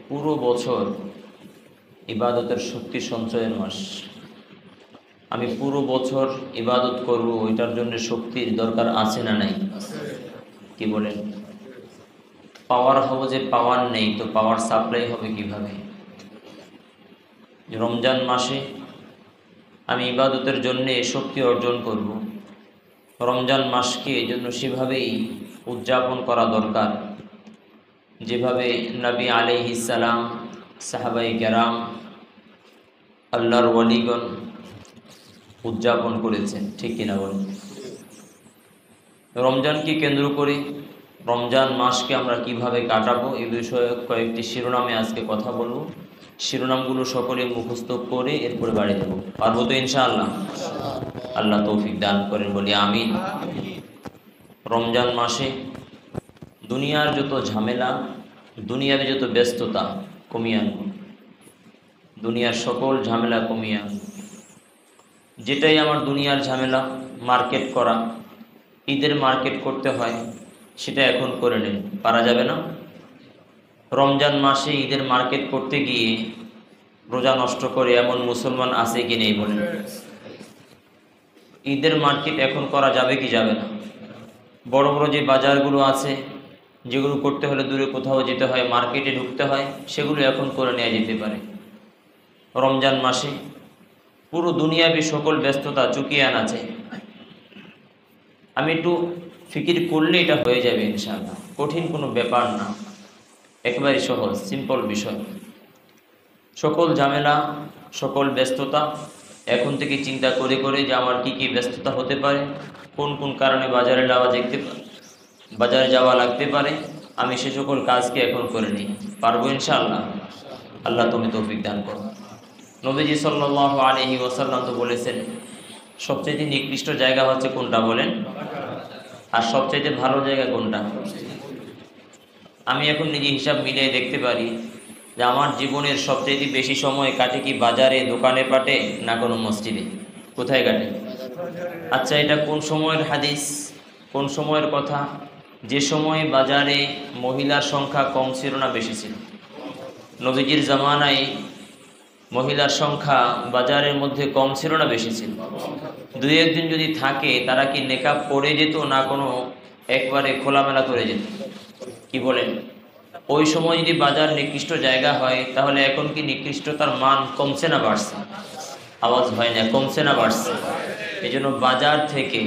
পুরো বছর ইবাদতের শক্তি সঞ্চয়ের মাস। আমি পুরো বছর ইবাদত করব, ওইটার জন্য শক্তির দরকার আছে না নাই? কি বলেন? পাওয়ার হাউজে পাওয়ার নেই তো পাওয়ার সাপ্লাই হবে কিভাবে? রমজান মাসে আমি ইবাদতের জন্যে শক্তি অর্জন করব। রমজান মাসকে এই জন্য সেভাবেই উদযাপন করা দরকার যেভাবে নবী আলাইহিস সালাম, সাহাবায়ে কেরাম, আল্লাহর ওয়ালিগণ উদযাপন করেছেন। ঠিক কিনা বলেন? রমজানকে কেন্দ্র করে রমজান মাসকে আমরা কিভাবে কাটাবো এই বিষয়ে কয়েকটি শিরোনামে আজকে কথা বলবো। শিরোনামগুলো সকলে মুখস্থ করে এরপরে বাড়ি দেবো। পারবো তো ইনশাআল্লাহ? আল্লাহ তৌফিক দান করেন, বলি আমিন। রমজান মাসে দুনিয়ার যত ঝামেলা, দুনিয়ার যত ব্যস্ততা কমিয়ে আনবো। দুনিয়ার সকল ঝামেলা কমিয়ে আনবো। যেটাই আমার দুনিয়ার ঝামেলা, মার্কেট করা, ঈদের মার্কেট করতে হয়, সেটা এখন করে নিন। পারা যাবে না? রমজান মাসে ঈদের মার্কেট করতে গিয়ে রোজা নষ্ট করে এমন মুসলমান আছে কি নেই বলেন? ঈদের মার্কেট এখন করা যাবে কি যাবে না? বড় বড় যে বাজারগুলো আছে, যেগুলো করতে হলে দূরে কোথাও যেতে হয়, মার্কেটে ঢুকতে হয়, সেগুলো এখন করে নেওয়া যেতে পারে। রমজান মাসে পুরো দুনিয়াবী সকল ব্যস্ততা চুকিয়ে আনাছে। আমি একটু ফিকির করলে এটা হয়ে যাবে ইনশাআল্লাহ। কঠিন কোনো ব্যাপার না, একেবারে সহজ সিম্পল বিষয়। সকল ঝামেলা, সকল ব্যস্ততা এখন থেকে চিন্তা করে করে যে আমার কি কি ব্যস্ততা হতে পারে, কোন কোন কারণে বাজারে যাওয়া লাগতে পারে, আমি সে সকল কাজকে এখন করে নিই। পারবো ইনশাআল্লাহ? আল্লাহ তুমি তৌফিক দান করো। নবীজি সাল্লাল্লাহু আলাইহি ওয়াসাল্লাম তো বলেছেন সবচেয়ে নিকৃষ্ট জায়গা হচ্ছে কোনটা বলেন? আর সবচেয়ে ভালো জায়গা কোনটা? আমি এখন নিজে হিসাব মিলিয়ে দেখতে পারি যে আমার জীবনের সবচেয়ে বেশি সময় কাটে কি বাজারে, দোকানে পাটে, না কোনো মসজিদে? কোথায় কাটে? আচ্ছা, এটা কোন সময়ের হাদিস, কোন সময়ের কথা? যে সময় বাজারে মহিলার সংখ্যা কম ছিল না বেশি ছিল? নবীজির জামানায় মহিলার সংখ্যা বাজারের মধ্যে কম ছিল না বেশি ছিল? দুই একদিন যদি থাকে তারা কি নেকাব পরে যেত, না কোনো একবারে খোলামেলা করে যেত? কি বলেন? ওই সময় যদি বাজার নিকৃষ্ট জায়গা হয়, তাহলে এখন কি নিকৃষ্টতার মান কমছে না বাড়ছে? আওয়াজ হয় না, কমছে না বাড়ছে? এই জন্য বাজার থেকে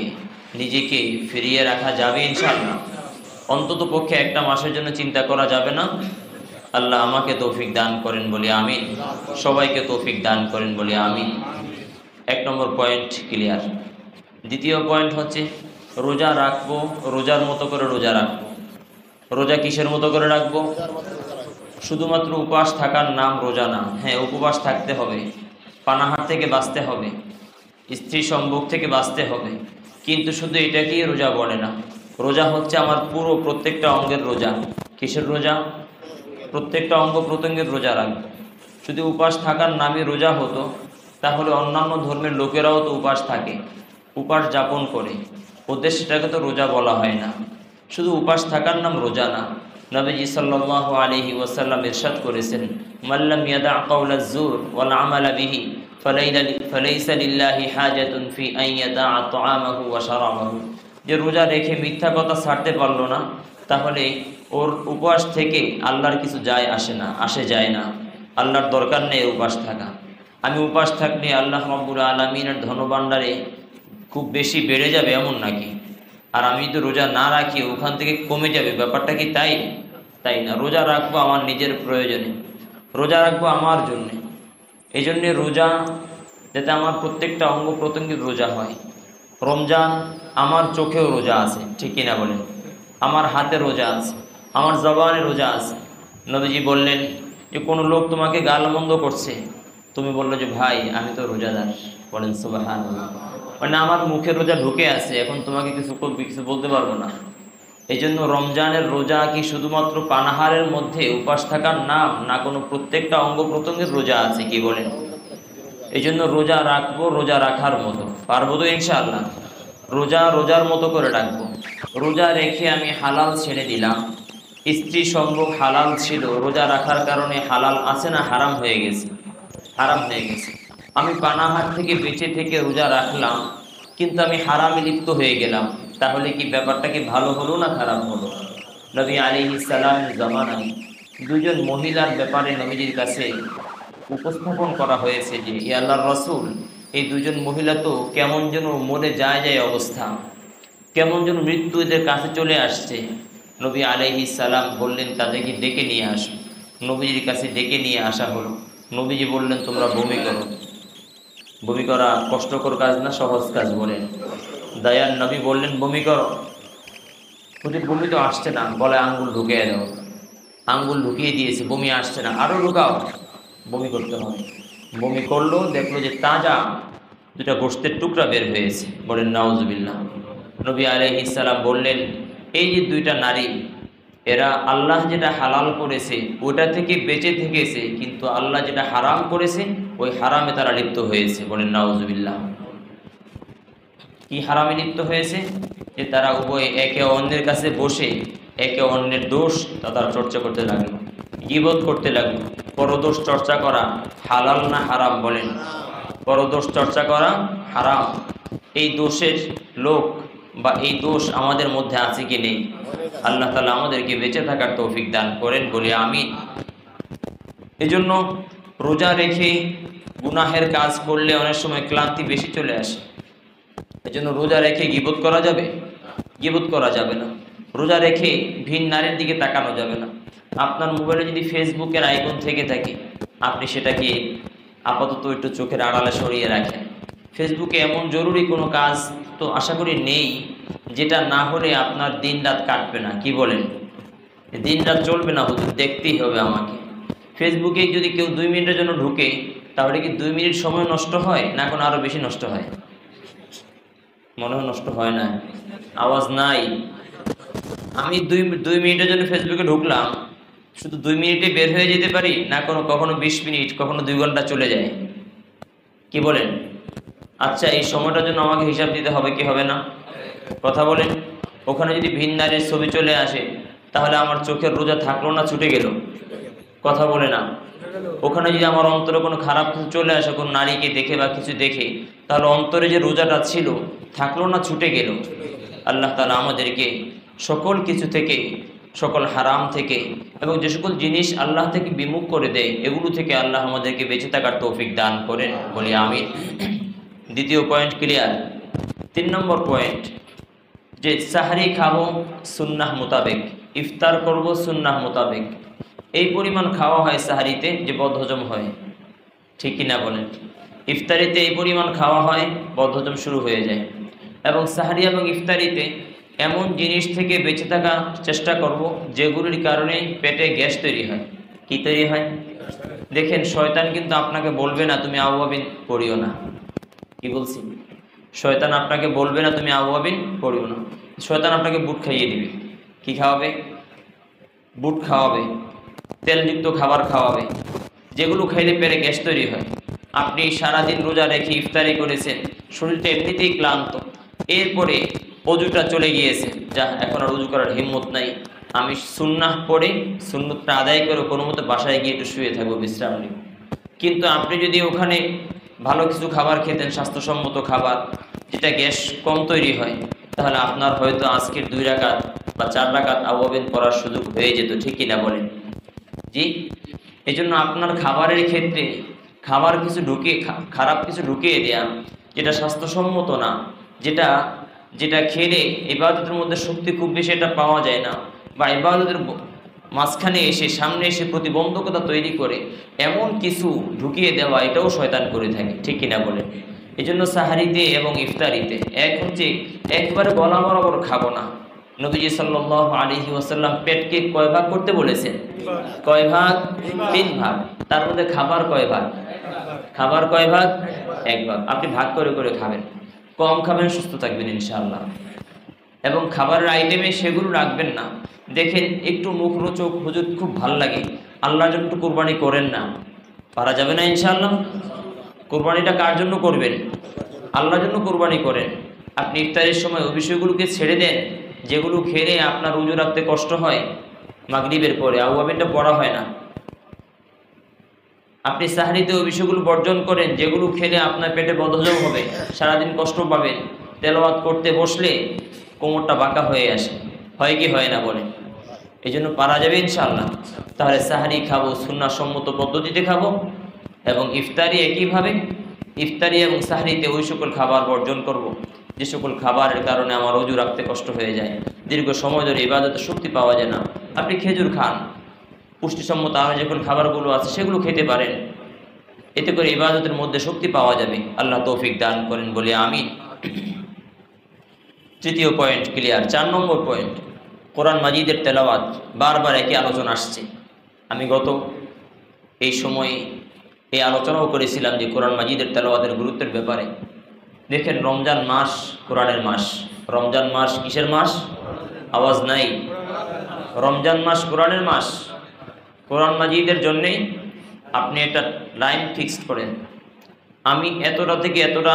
নিজেকে ফিরিয়ে রাখা যাবে ইনশাআল্লাহ। অন্তত পক্ষে একটা মাসের জন্য চিন্তা করা যাবে না। আল্লাহ আমাকে তৌফিক দান করেন বলি আমিন। সবাইকে তৌফিক দান করেন বলি আমিন। এক নম্বর পয়েন্ট ক্লিয়ার। দ্বিতীয় পয়েন্ট হচ্ছে রোজা রাখবো, রোজার মতো করে রোজা রাখবো। রোজা কিসের মতো করে রাখবো? শুধুমাত্র উপবাস থাকার নাম রোজা না। হ্যাঁ, উপবাস থাকতে হবে, পানাহার থেকে বাঁচতে হবে, স্ত্রী সম্ভোগ থেকে বাঁচতে হবে, কিন্তু শুধু এটাকেই রোজা বলে না। রোজা হচ্ছে আমার পুরো প্রত্যেকটা অঙ্গের রোজা। কিসের রোজা? প্রত্যেকটা অঙ্গ প্রত্যঙ্গের রোজা রাখবো। যদি উপবাস থাকার নামে রোজা হতো, তাহলে অন্যান্য ধর্মের লোকেরাও তো উপবাস থাকে, উপবাস যাপন করে, ওদের সেটাকে তো রোজা বলা হয় না। শুধু উপবাস থাকার নাম রোজা না। নবীজি সাল্লাল্লাহু আলাইহি ওয়াসাল্লাম ইরশাদ করেছেন, মাল্লাম ইয়াদা কাওলাজ জুর ওয়াল আমালা বিহি ফালাইসা লিল্লাহি হাজাতুন ফি আন ইয়াদা তাআমাহু ওয়া শারাবাহু। যে রোজা রেখে মিথ্যা কথা ছাড়তে পারলো না, তাহলে ওর উপবাস থেকে আল্লাহর কিছু আসে যায় না। আল্লাহর দরকার নেই উপবাস থাকা। আমি উপবাস থাকলে আল্লাহ রাব্বুল আলামিনের ধনভাণ্ডারে খুব বেশি বেড়ে যাবে এমন নাকি? আর আমি তো রোজা না রাখি ওখান থেকে কমে যাবে, ব্যাপারটা কি তাই? তাই না। রোজা রাখবো আমার নিজের প্রয়োজনে, রোজা রাখবো আমার জন্যে। এই জন্যে রোজা যাতে আমার প্রত্যেকটা অঙ্গ প্রত্যঙ্গের রোজা হয়। রমজান আমার চোখেও রোজা আছে, ঠিক কিনা বলেন? আমার হাতে রোজা আছে, আমার জবানে রোজা আছে। নবীজি বললেন যে কোনো লোক তোমাকে গালমন্দ করছে, তুমি বললো যে ভাই আমি তো রোজাদার, বলেন সুবহানাল্লাহ। মানে আমার মুখে রোজা ঢুকে আছে, এখন তোমাকে কিছু বলতে পারবো না। এই জন্য রমজানের রোজা কি শুধুমাত্র পানাহারের মধ্যে উপবাস থাকার নাম, না কোনো প্রত্যেকটা অঙ্গ প্রত্যঙ্গের রোজা আছে? কি বলেন? এই জন্য রোজা রাখবো রোজা রাখার মতো। পারবো তো ইনশাআল্লাহ? রোজা রোজার মতো করে রাখবো। রোজা রেখে আমি হালাল ছেড়ে দিলাম, স্ত্রী সম্ভোগ হালাল ছিল, রোজা রাখার কারণে হালাল আছে না হারাম হয়ে গেছে? হারাম হয়ে গেছে। আমি পানাহার থেকে বেঁচে থেকে রোজা রাখলাম, কিন্তু আমি হারামে লিপ্ত হয়ে গেলাম, তাহলে কি ব্যাপারটা কি ভালো হলো না খারাপ হলো? নবী আলাইহিস সালামের জামানায় দুজন মহিলার ব্যাপারে নবীজির কাছে উপস্থাপন করা হয়েছে যে, ইয়া আল্লাহর রাসূল, এই দুজন মহিলা তো কেমন যেন মরে যায় যায় অবস্থা, কেমন যেন মৃত্যু এদের কাছে চলে আসছে। নবী আলাইহিস সালাম বললেন তাদেরকে ডেকে নিয়ে আসো। নবীজির কাছে ডেকে নিয়ে আসা হলো। নবীজি বললেন তোমরা বমি করো। বমি করা কষ্টকর কাজ না সহজ কাজ? বলেন। দয়ার নবী বললেন বমি করো। ওদের বমি তো আসছে না, গলায় আঙ্গুল ঢুকিয়ে দাও। আঙ্গুল ঢুকিয়ে দিয়েছে, বমি আসছে না, আরও ঢুকাও, বমি করতে হবে। বমি করলো, দেখলো যে তাজা দুটা গোশতের টুকরা বের হয়েছে। বলেন নাউজুবিল্লাহ। নবী আলাইহিস সালাম বললেন এই যে দুইটা নারী, এরা আল্লাহ যেটা হালাল করেছে ওটা থেকে বেঁচে থেকেছে, কিন্তু আল্লাহ যেটা হারাম করেছে ওই হারামে তারা লিপ্ত হয়েছে। বলেন নাউজুবিল্লাহ। কি হারামে লিপ্ত হয়েছে? যে তারা উভয়ে একে অন্যের কাছে বসে একে অন্যের দোষ তারা চর্চা করতে লাগলো, গীবত করতে লাগলো। পরদোষ চর্চা করা হালাল না হারাম? বলেন। পরদোষ চর্চা করা হারাম। এই দোষের লোক বা এই দোষ আমাদের মধ্যে আছে কি নেই? আল্লাহ তাআলা আমাদেরকে বেঁচে থাকার তৌফিক দান করেন, বলি আমিন। এজন্য রোজা রেখে গুনাহের কাজ করলে অনেক সময় ক্লান্তি বেশি চলে আসে। এজন্য রোজা রেখে গীবত করা যাবে? গীবত করা যাবে না। রোজা রেখে ভিন নারীর দিকে তাকানো যাবে না। আপনার মোবাইলে যদি ফেসবুকের আইকন থেকে থাকে, আপনি সেটাকে আপাতত একটু চোখের আড়ালে সরিয়ে রাখেন। ফেসবুকে এমন জরুরি কোনো কাজ তো আশা করি নেই যেটা না হলে আপনার দিন রাত কাটবে না। কি বলেন? দিন রাত চলবে না, হুজুর দেখতেই হবে আমাকে। ফেসবুকে যদি কেউ 2 মিনিটের জন্য ঢুকে, তাহলে কি 2 মিনিট সময় নষ্ট হয় না এখন আরও বেশি নষ্ট হয়? মনে হয় নষ্ট হয় না। আওয়াজ নাই। আমি 2 মিনিটের জন্য ফেসবুকে ঢুকলাম, শুধু 2 মিনিটে বের হয়ে যেতে পারি না কখনো 20 মিনিট, কখনো 2 ঘন্টা চলে যায়? কি বলেন? আচ্ছা, এই সময়টার জন্য আমাকে হিসাব দিতে হবে কি হবে না? কথা বলেন। ওখানে যদি ভিন নারীর ছবি চলে আসে, তাহলে আমার চোখের রোজা থাকলো না ছুটে গেল? কথা বলে না। ওখানে যদি আমার অন্তরে কোনো খারাপ কিছু চলে আসে, কোনো নারীকে দেখে বা কিছু দেখে, তাহলে অন্তরে যে রোজাটা ছিল থাকলো না ছুটে গেল? আল্লাহ তাআলা আমাদেরকে সকল কিছু থেকে, সকল হারাম থেকে এবং যে সকল জিনিস আল্লাহ থেকে বিমুখ করে দেয় এগুলো থেকে আল্লাহ আমাদেরকে বেঁচে থাকার তৌফিক দান করেন, বলি আমিন। দ্বিতীয় পয়েন্ট ক্লিয়ার। 3 নম্বর পয়েন্ট, যে সাহরি খাবো সুন্নাহ মোতাবেক, ইফতার করব সুন্নাহ মোতাবেক। এই পরিমাণ খাওয়া হয় সাহারিতে যে বদহজম হয়, ঠিক কিনা বলেন? ইফতারিতে এই পরিমাণ খাওয়া হয় বদহজম শুরু হয়ে যায়। এবং সাহারি এবং ইফতারিতে এমন জিনিস থেকে বেঁচে থাকার চেষ্টা করব যেগুলির কারণে পেটে গ্যাস তৈরি হয়। কি তৈরি হয়? দেখেন, শয়তান কিন্তু আপনাকে বলবে না তুমি আওয়াবিন পড়িও না। কি বলছি? শয়তান আপনাকে বলবে না তুমি আওয়াবিন পড়িও না। শয়তান আপনাকে বুট খাইয়ে দিবে। কি খাওয়াবে? বুট খাওয়াবে, তেলযুক্ত খাবার খাওয়াবে, যেগুলো খাইলে পেটে গ্যাস তৈরি হয়। আপনি সারাদিন রোজা রেখে ইফতারি করেছেন, শরীরটা এমনিতেই ক্লান্ত, এরপরে অজুটা চলে গিয়েছে, যা এখন আর অজু করার হিম্মত নাই, আমি সুন্নাহ পড়ে সুন্নতটা আদায় করে কোনো মতো বাসায় গিয়ে একটু শুয়ে থাকবো, বিশ্রাম নিব। কিন্তু আপনি যদি ওখানে ভালো কিছু খাবার খেতেন, স্বাস্থ্যসম্মত খাবার যেটা গ্যাস কম তৈরি হয়, তাহলে আপনার হয়তো আজকের 2 রাকাত বা 4 রাকাত আওয়াবিন পড়ার সুযোগ হয়ে যেত। ঠিক কিনা বলেন? জি। এই জন্য আপনার খাবারের ক্ষেত্রে খাবার কিছু ঢুকিয়ে, খারাপ কিছু ঢুকিয়ে দেয়া যেটা স্বাস্থ্যসম্মত না, যেটা যেটা খেলে ইবাদতের মধ্যে শক্তি খুব বেশি এটা পাওয়া যায় না, বা ইবাদতের মাঝখানে এসে সামনে এসে প্রতিবন্ধকতা তৈরি করে এমন কিছু ঢুকিয়ে দেওয়া, এটাও শয়তান করে থাকে। ঠিক কিনা বলেন? এই জন্য সাহারিতে এবং ইফতারিতে এক হচ্ছে একবারে গলা বরাবর খাবো না। নবীজি সাল্লাল্লাহু আলাইহি ওয়াসাল্লাম পেটকে কয় ভাগ করতে বলেছেন? কয় ভাগ? 3 ভাগ। তার মধ্যে খাবার কয় ভাগ? খাবার কয় ভাগ? 1 ভাগ। আপনি ভাগ করে করে খাবেন, কম খাবেন, সুস্থ থাকবেন ইনশাআল্লাহ। এবং খাবারের আইটেমে সেগুলো রাখবেন না। দেখেন একটু মুখরোচক, হুজুর খুব ভালো লাগে, আল্লাহর জন্য একটু কোরবানি করেন না, পারা যাবে না ইনশাআল্লাহ? কোরবানিটা কার জন্য করবেন? আল্লাহর জন্য কোরবানি করেন। আপনি ইফতারের সময় ওই বিষয়গুলোকে ছেড়ে দেন যেগুলো খেলে আপনার রোজা রাখতে কষ্ট হয়। মাগরিবের পরে আওয়াবিনটা পড়া হয় না। আপনি সাহরিতে ওই বিষয়গুলো বর্জন করেন যেগুলো খেলে আপনার পেটে বদহজম হবে, সারাদিন কষ্ট পাবেন। তেলাওয়াত করতে বসলে কোমরটা বাঁকা হয়ে আসে, হয় কি হয় না বলেন? এই জন্য পারা যাবে ইনশাআল্লাহ। তাহলে সাহারি খাবো সুন্নাহসম্মত পদ্ধতিতে খাবো, এবং ইফতারি একইভাবে। ইফতারি এবং সাহরিতে ওই সকল খাবার বর্জন করব যে সকল খাবারের কারণে আমার অজু রাখতে কষ্ট হয়ে যায়, দীর্ঘ সময় ধরে ইবাদতে শক্তি পাওয়া যায় না। আপনি খেজুর খান, পুষ্টিসম্মত আরও যে সকল খাবারগুলো আছে সেগুলো খেতে পারেন, এতে করে ইবাদতের মধ্যে শক্তি পাওয়া যাবে। আল্লাহ তৌফিক দান করেন বলে আমিন। তৃতীয় পয়েন্ট ক্লিয়ার। 4 নম্বর পয়েন্ট, কোরআন মাজিদের তেলাওয়াত। বারবার একই আলোচনা আসছে। আমি গত এই সময়ে এই আলোচনাও করেছিলাম যে কোরআন মাজিদের তেলাওয়াতের গুরুত্বের ব্যাপারে। দেখেন, রমজান মাস কোরআনের মাস। রমজান মাস কিসের মাস? আওয়াজ নাই। রমজান মাস কোরআনের মাস। কোরআন মাজিদের জন্যেই আপনি একটা লাইন ফিক্সড করেন, আমি এতটা থেকে এতটা,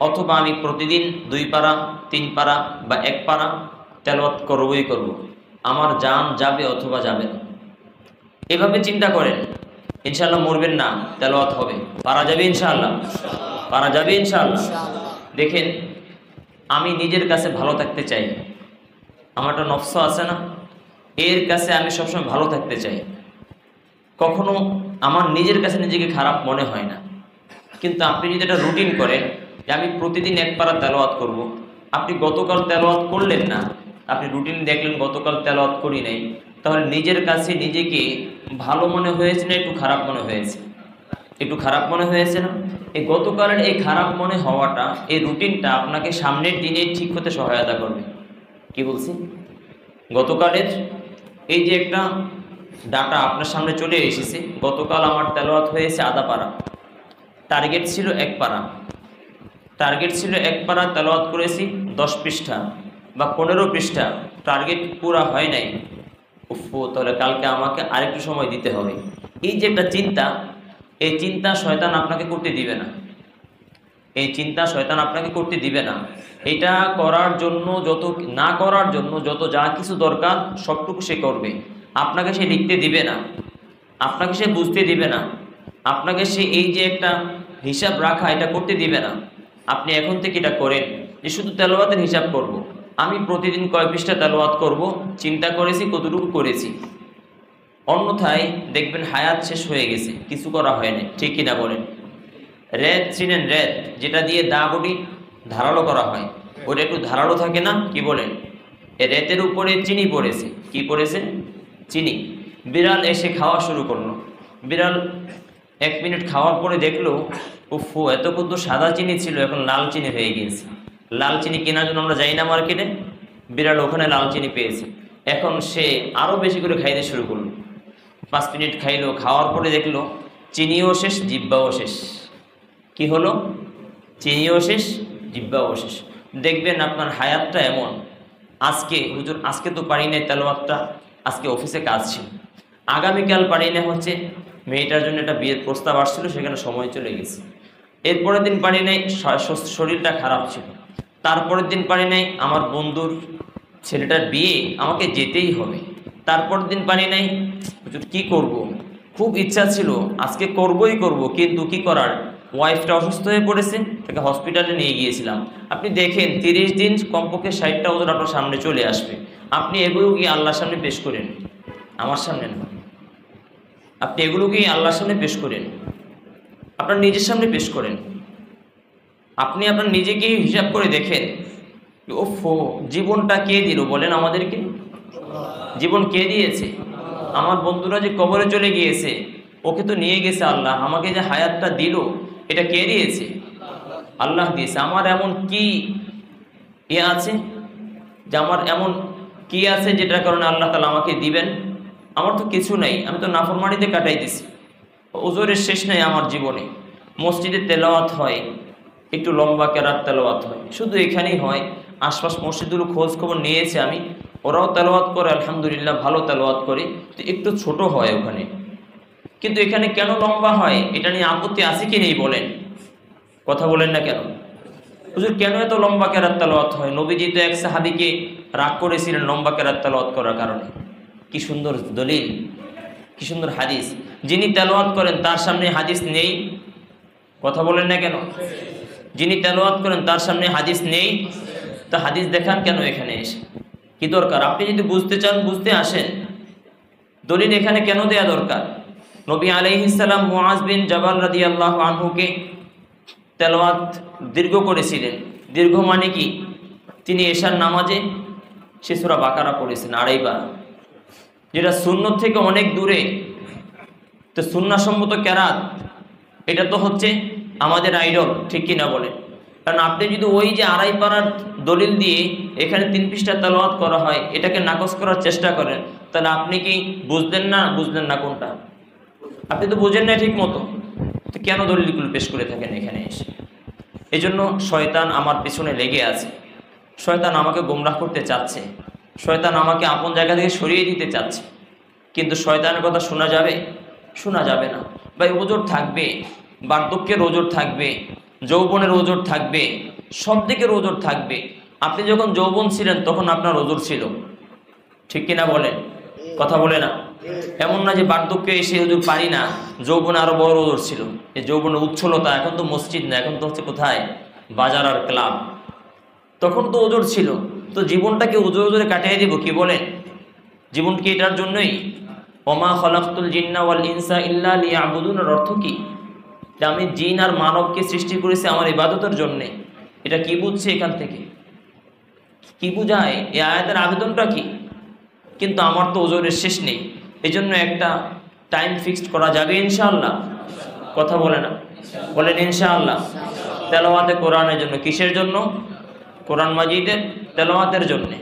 অথবা আমি প্রতিদিন 2 পারা 3 পারা বা 1 পারা তেলাওয়াত করবই করব। আমার জান যাবে অথবা যাবে না, এভাবে চিন্তা করেন। ইনশাআল্লাহ মরবেন না, তেলাওয়াত হবে, পারা যাবে ইনশাআল্লাহ, পারা যাবে ইনশাআল্লাহ। দেখেন, আমি নিজের কাছে ভালো থাকতে চাই। আমার একটা নফস আছে না, এর কাছে আমি সবসময় ভালো থাকতে চাই। কখনো আমার নিজের কাছে নিজেকে খারাপ মনে হয় না। কিন্তু আপনি যদি এটা রুটিন করেন যে আমি প্রতিদিন 1 পারা তেলাওয়াত করব, আপনি গতকাল তেলাওয়াত করলেন না, আপনি রুটিন দেখলেন গতকাল তেলাওয়াত করি নাই, তাহলে নিজের কাছে নিজেকে ভালো মনে হয়েছে না একটু খারাপ মনে হয়েছে? একটু খারাপ মনে হয়েছে না? এই গতকালের এই খারাপ মনে হওয়াটা, এই রুটিনটা আপনাকে সামনের দিনে ঠিক হতে সহায়তা করবে। কি বলছি? গতকালের এই যে একটা ডাটা আপনার সামনে চলে এসেছে, গতকাল আমার তেলাওয়াত হয়েছে আধা পারা, টার্গেট ছিল 1 পারা, টার্গেট ছিল 1 পারা, তেলাওয়াত করেছি 10 পৃষ্ঠা বা 15 পৃষ্ঠা, টার্গেট পুরা হয় নাই। উফো, তাহলে কালকে আমাকে আরেকটু সময় দিতে হবে। এই যে একটা চিন্তা, এই চিন্তা শয়তান আপনাকে করতে দিবে না। এই চিন্তা শয়তান আপনাকে করতে দিবে না। এটা করার জন্য যত, না করার জন্য যত যা কিছু দরকার সবটুকু সে করবে। আপনাকে সে লিখতে দিবে না, আপনাকে সে বুঝতে দিবে না, আপনাকে সে এই যে একটা হিসাব রাখা এটা করতে দিবে না। আপনি এখন থেকে এটা করেন যে শুধু তেলাওয়াতের হিসাব করব, আমি প্রতিদিন কয় পৃষ্ঠা তেলাওয়াত করব, চিন্তা করেছি কতটুকু করেছি। অন্যথায় দেখবেন হায়াত শেষ হয়ে গেছে, কিছু করা হয়নি। ঠিক কিনা বলেন? রেত চিনেন? রেত যেটা দিয়ে দা বটি ধারালো করা হয়, ওটা একটু ধারালো থাকে না? কি বলেন? এ রেতের উপরে চিনি পড়েছে। কি পড়েছে? চিনি। বিড়াল এসে খাওয়া শুরু করলো। বিড়াল 1 মিনিট খাওয়ার পরে দেখলো, উফু, এত কিন্তু সাদা চিনি ছিল, এখন লাল চিনি হয়ে গিয়েছে। লাল চিনি কেনার জন্য আমরা যাই না মার্কেটে, বিড়াল ওখানে লাল চিনি পেয়েছে, এখন সে আরও বেশি করে খাইতে শুরু করলো। 5 মিনিট খাইলো, খাওয়ার পরে দেখলো চিনিও শেষ, জিব্বাও শেষ। কি হলো? চিনিও শেষ, জিব্বাও শেষ। দেখবেন আপনার হায়াতটা এমন, আজকে হুজুর আজকে তো পারি নাই তেলাওয়াতটা, আজকে অফিসে কাজ ছিল, আগামীকাল পারি না, হচ্ছে মেয়েটার জন্য একটা বিয়ের প্রস্তাব আসছিল, সেখানে সময় চলে গেছে, এরপরের দিন পারি নাই, শরীরটা খারাপ ছিল, তারপরের দিন পারি নাই, আমার বন্ধুর ছেলেটার বিয়ে, আমাকে যেতেই হবে, তারপরের দিন পারি নাই, হুজুর কী করব, খুব ইচ্ছা ছিল আজকে করবই করব, কিন্তু কি করার, ওয়াইফটা অসুস্থ হয়ে পড়েছে, তাকে হসপিটালে নিয়ে গিয়েছিলাম। আপনি দেখেন 30 দিন কমপক্ষে 60টা ওজন আপনার সামনে চলে আসবে। আপনি এগুলো গিয়ে আল্লাহর সামনে পেশ করেন, আমার সামনে না, আপনি এগুলো গিয়ে আল্লাহর সামনে পেশ করেন, আপনার নিজের সামনে পেশ করেন। আপনি আপনার নিজেকে হিসাব করে দেখেন, ওফো, জীবনটা কে দিল বলেন আমাদেরকে? জীবন কে দিয়েছে? আমার বন্ধুরা যে কবরে চলে গিয়েছে, ওকে তো নিয়ে গেছে আল্লাহ, আমাকে যে হায়াতটা দিল এটা কে দিয়েছে? আল্লাহ দিয়েছে। আমার এমন কি আছে যে আমার এমন কি আছে যেটার কারণে আল্লাহ তাআলা আমাকে দিবেন? আমার তো কিছু নাই, আমি তো নাফরমানিতে কাটাইতেছি, ওজোরের শেষ নাই আমার জীবনে। মসজিদে তেলাওয়াত হয়, একটু লম্বা কেরাত তেলাওয়াত হয়, শুধু এখানেই হয়। আশপাশ মসজিদগুলো খোঁজ খবর নিয়েছে আমি, ওরাও তেলাওয়াত করে, আলহামদুলিল্লাহ ভালো তেলাওয়াত করে, তো একটু ছোট হয় ওখানে। কিন্তু এখানে কেন লম্বা হয় এটা নিয়ে আপত্তি আছে কি নেই বলেন? কথা বলেন না কেন? হুজুর কেন এত লম্বা কেরাত তেলাওয়াত হয়? নবীজি তো এক সাহাবীকে রাগ করেছিলেন লম্বা কেরাত তেলাওয়াত করার কারণে। কি সুন্দর দলিল, কি সুন্দর হাদিস। যিনি তেলাওয়াত করেন তার সামনে হাদিস নেই, কথা বলেন না কেন? যিনি তেলাওয়াত করেন তার সামনে হাদিস নেই, তা হাদিস দেখান কেন এখানে এসে? কি দরকার? আপনি যদি বুঝতে চান বুঝতে আসেন, দলিল এখানে কেন দেয়া দরকার? নবী আলাইহিস সালাম মুআজ বিন জাবাল রাদিয়াল্লাহু আনহুকে তেলাওয়াত দীর্ঘ করেছিলেন। দীর্ঘ মানে কি? তিনি এশার নামাজে সে সূরা বাকারা পড়েছেন 2.5 বার, যেটা সুন্নত থেকে অনেক দূরে। তো সুন্নাহসম্মত কেরাত এটা তো হচ্ছে আমাদের আইডল, ঠিক কিনা বলেন? কারণ আপনি যদি ওই যে 2.5 পারার দলিল দিয়ে এখানে 3 পৃষ্ঠা তেলাওয়াত করা হয়, এটাকে নাকচ করার চেষ্টা করেন, তাহলে আপনি কি বুঝলেন না কোনটা? আপনি তো বুঝেন না ঠিক মতো, তো কেন দলিলগুলো পেশ করে থাকেন এখানে এসে? এই জন্য শয়তান আমার পিছনে লেগে আছে, শয়তান আমাকে গোমরাহ করতে চাচ্ছে, শয়তান আমাকে আপন জায়গা থেকে সরিয়ে দিতে চাচ্ছে। কিন্তু শয়তানের কথা শোনা যাবে? শোনা যাবে না ভাই। ওজোর থাকবে, বার্ধক্যের ওজোর থাকবে, যৌবনের ওজোর থাকবে, সব দিকের ওজোর থাকবে। আপনি যখন যৌবন ছিলেন তখন আপনার ওজোর ছিল, ঠিক কিনা বলেন? কথা বলে না? এমন না যে বার্ধক্যে এসে ওজোর পারি না, যৌবনে আরো বড় ওজোর ছিল। এই যৌবনের উচ্ছলতা, এখন তো মসজিদ না, এখন তো হচ্ছে কোথায়? বাজার আর ক্লাব। তখন তো ওজোর ছিল, তো জীবনটাকে ওজোরে কাটিয়ে দিব, কি বলেন? জীবন কি এটার জন্যই? ওমা খলাকতুল জিন্না ওয়াল ইনসা ইল্লা লিয়াবুদুন, এর অর্থ কি? যে আমি জিন আর মানবকে সৃষ্টি করেছি আমার ইবাদতের জন্যে। এটা কি বুঝছে এখান থেকে? কি বুঝায় এই আয়াতের আবেদনটা কি? কিন্তু আমার তো ওজোরের শেষ নেই, এই জন্য একটা টাইম ফিক্সড করা যাবে ইনশাআল্লাহ। কথা বলে না? বলেন ইনশাআল্লাহ। তেলাওয়াতে কোরআনের জন্য। কিসের জন্য? কোরআন মাজিদের তেলাওয়াতের জন্যে।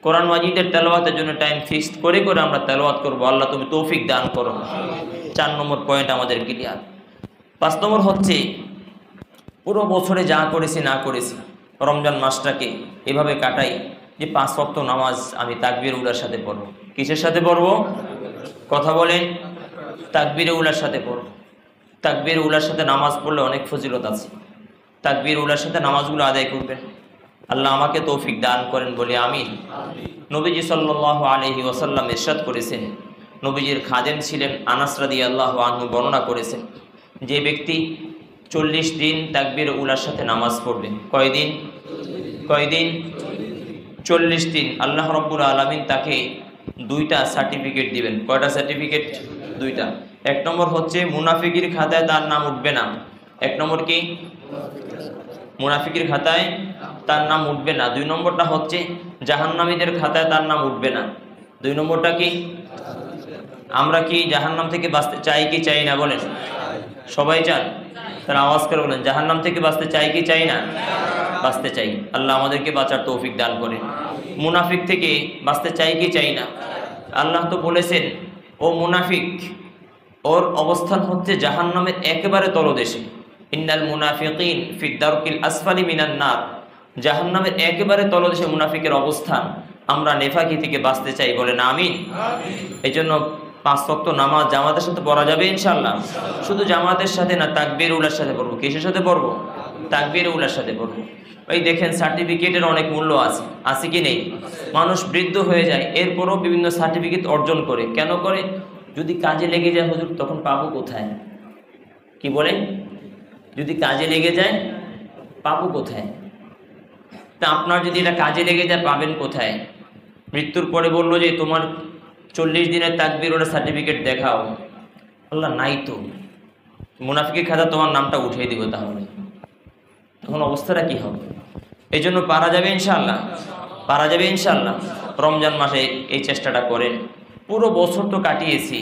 কোরআন মাজিদের তেলাওয়াতের জন্য টাইম ফিক্সড করে আমরা তেলাওয়াত করবো। আল্লাহ তুমি তৌফিক দান করো। 4 নম্বর পয়েন্ট আমাদের ক্লিয়ার। 5 নম্বর হচ্ছে পুরো বছরে যা করেছি না করেছি, রমজান মাসটাকে এভাবে কাটাই যে 5 ওয়াক্ত নামাজ আমি তাকবীর উলার সাথে পড়বো। কিসের সাথে পড়বো? কথা বলেন। তাকবীর উলার সাথে পড়বো। তাকবীর উলার সাথে নামাজ পড়লে অনেক ফজিলত আছে। তাকবীর উলার সাথে নামাজগুলো আদায় করবেন। আল্লাহ আমাকে তৌফিক দান করেন বলে আমিন। নবীজি সাল্লাল্লাহু আলাইহি ওয়াসাল্লাম ইরশাদ করেছেন, নবীজির খাদেম ছিলেন আনাস রাদিয়াল্লাহু আনহু বর্ণনা করেছেন, যে ব্যক্তি 40 দিন তাকবীর উলার সাথে নামাজ পড়বে। কয়দিন? 40 দিন। আল্লাহ রাব্বুল আলামিন তাকে 2টা সার্টিফিকেট দিবেন। কয়টা সার্টিফিকেট? 2টা। 1 নম্বর হচ্ছে মুনাফিকের খাতায় তার নাম উঠবে না। 1 নম্বর কি? মুনাফিকের খাতায় তার নাম উঠবে না। 2 নম্বরটা হচ্ছে জাহান্নামীদের খাতায় তার নাম উঠবে না। 2 নম্বরটা কি? আমরা কি জাহান্নাম থেকে বাঁচতে চাই কি চাই না? বলেন। সবাই চান? তারা আওয়াজ করে বলেন, জাহান্নাম থেকে বাঁচতে চাই কি চাই না? বাঁচতে চাই। আল্লাহ আমাদেরকে বাঁচার তৌফিক দান করেন। মুনাফিক থেকে বাঁচতে চাই কি চাই না? আল্লাহ তো বলেছেন, ও মুনাফিক, ওর অবস্থান হচ্ছে জাহান্নামের একেবারে তলদেশে। ইন্নাল মুনাফিকিন ফি দারকিল আসফালি মিনান নার। জাহান্নামের একেবারে তলদেশে মুনাফিকের অবস্থান। আমরা নেফাকি থেকে বাঁচতে চাই, বলেন আমিন। এই জন্য 5 ওয়াক্ত নামাজ জামাতের সাথে পড়া যাবে ইনশাআল্লাহ। শুধু জামাতের সাথে না, তাকবীর উলার সাথে পড়বো। কিসের সাথে পড়বো? তাকবীর উলার সাথে পড়বো। ওই দেখেন সার্টিফিকেটের অনেক মূল্য আছে, আছে কি নেই? মানুষ বৃদ্ধ হয়ে যায়, এরপরও বিভিন্ন সার্টিফিকেট অর্জন করে। কেন করে? যদি কাজে লেগে যায় হুজুর, তখন পাবো কোথায়? কি বলেন? যদি কাজে লেগে যায় পাবো কোথায়? তা আপনার যদি এটা কাজে লেগে যায় পাবেন কোথায়? মৃত্যুর পরে বললো যে তোমার 40 দিনের তাকবীর ওরা সার্টিফিকেট দেখাও। আল্লাহ নাই তো। মুনাফিকের খাতা তোমার নামটা উঠিয়ে দিব, তাহলে তখন অবস্থাটা কি হবে? এই জন্য পারা যাবে ইনশাআল্লাহ, পারা যাবে ইনশাআল্লাহ। রমজান মাসে এই চেষ্টাটা করেন। পুরো বছর তো কাটিয়েছি,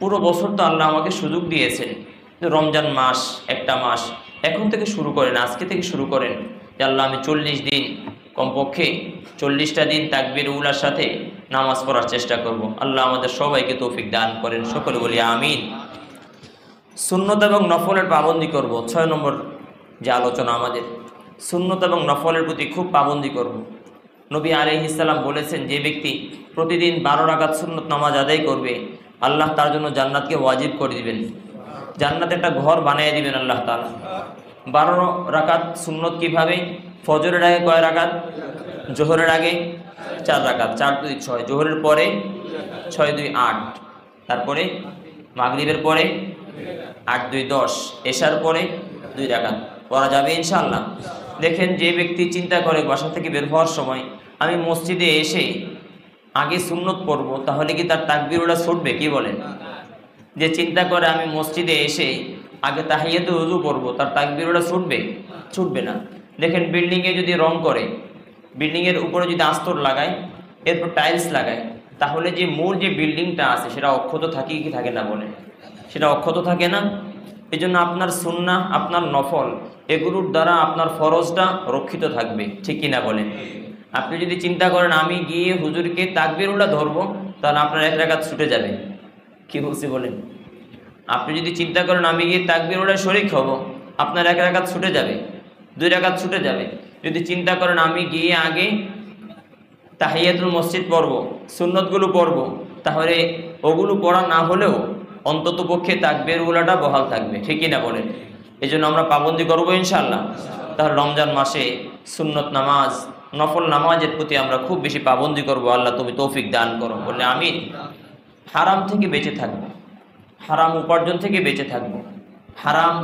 পুরো বছর তো আল্লাহ আমাকে সুযোগ দিয়েছেন। রমজান মাস একটা মাস, এখন থেকে শুরু করেন, আজকে থেকে শুরু করেন যে আল্লাহ আমি 40 দিন, কমপক্ষে 40টা দিন তাকবীর উলার সাথে নামাজ পড়ার চেষ্টা করব। আল্লাহ আমাদের সবাইকে তৌফিক দান করেন, সকলে বলি আমিন। সুন্নত এবং নফলের পাবন্দি করব। 6 নম্বর যে আলোচনা আমাদের, সুন্নত এবং নফলের প্রতি খুব পাবন্দি করব। নবী আলাইহিস সালাম বলেছেন, যে ব্যক্তি প্রতিদিন 12 রাকাত সুন্নত নামাজ আদায় করবে, আল্লাহ তার জন্য জান্নাতকে ওয়াজিব করে দিবেন। জান্নাতে একটা ঘর বানিয়ে দিবেন আল্লাহ তাআলা। 12 রাকাত সুন্নত কিভাবে? ফজরের আগে কয় রাকাত? জোহরের আগে 4 রাকাত, 4 2 6। জোহরের পরে 6 2 8, তারপরে মাগরিবের পরে 8 2 10, এশার পরে 2 রাকাত পড়া যাবে ইনশাআল্লাহ। দেখেন, যে ব্যক্তি চিন্তা করে বাসা থেকে বের হওয়ার সময় আমি মসজিদে এসে আগে সুন্নত পড়ব, তাহলে কি তার তাকবীরটা ছুটবে? কি বলেন? যে চিন্তা করে আমি মসজিদে এসে আগে তাহিয়াতুল ওযু পড়ব, তার তাকবীরটা ছুটবে? ছুটবে না। দেখেন, বিল্ডিংয়ে যদি রং করে, বিল্ডিংয়ের উপরে যদি আস্তর লাগায়, এরপর টাইলস লাগায়, তাহলে যে মূল যে বিল্ডিংটা আছে সেটা অক্ষত থাকে কি থাকে না? বলে সেটা অক্ষত থাকে না। এই জন্য আপনার সুন্নাহ, আপনার নফল, এগুলোর দ্বারা আপনার ফরজটা রক্ষিত থাকবে, ঠিক কিনা বলেন? আপনি যদি চিন্তা করেন আমি গিয়ে হুজুরকে তাকবীরুল্লাহ ধরবো, তাহলে আপনার 1 রাকাত ছুটে যাবে। কি বলছি বলেন? আপনি যদি চিন্তা করেন আমি গিয়ে তাকবীরুল্লাহ শরীক হব, আপনার 1 রাকাত ছুটে যাবে, 2 রাকাত ছুটে যাবে। যদি চিন্তা করেন আমি গিয়ে আগে তাহিয়াতুল মসজিদ পড়ব, সুন্নতগুলো পড়ব, তাহলে ওগুলো পড়া না হলেও অন্তত পক্ষে তাকবীরুল্লাহটা বহাল থাকবে, ঠিকই না বলেন? এই জন্য আমরা পাবন্দি করবো ইনশাআল্লাহ। তাহলে রমজান মাসে সুন্নত নামাজ, নফল নামাজের প্রতি আমরা খুব বেশি পাবন্দি করব। আল্লাহ তুমি তৌফিক দান করো, বলে আমিন। হারাম থেকে বেঁচে থাকবো, হারাম উপার্জন থেকে বেঁচে থাকবো। হারাম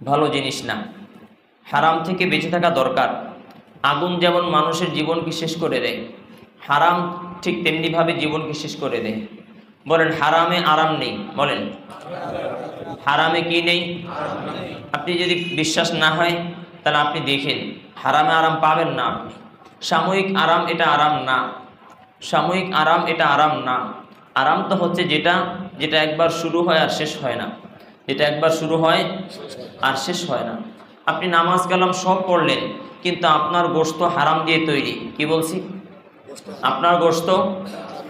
ভালো জিনিস না, হারাম থেকে বেঁচে থাকা দরকার। আগুন যেমন মানুষের জীবনকে শেষ করে দেয়, হারাম ঠিক তেমনিভাবে জীবনকে শেষ করে দেয়। বলেন, হারামে আরাম নেই। বলেন, হারামে কি নেই? আপনি যদি বিশ্বাস না হয় তাহলে আপনি দেখেন, হারামে আরাম পাবেন না আপনি। সাময়িক আরাম এটা আরাম না, সাময়িক আরাম এটা আরাম না। আরাম তো হচ্ছে যেটা যেটা একবার শুরু হয় আর শেষ হয় না, যেটা একবার শুরু হয় আর শেষ হয় না। আপনি নামাজ কালাম সব পড়লেন, কিন্তু আপনার গোশত হারাম দিয়ে তৈরি। কি বলছি? আপনার গোশত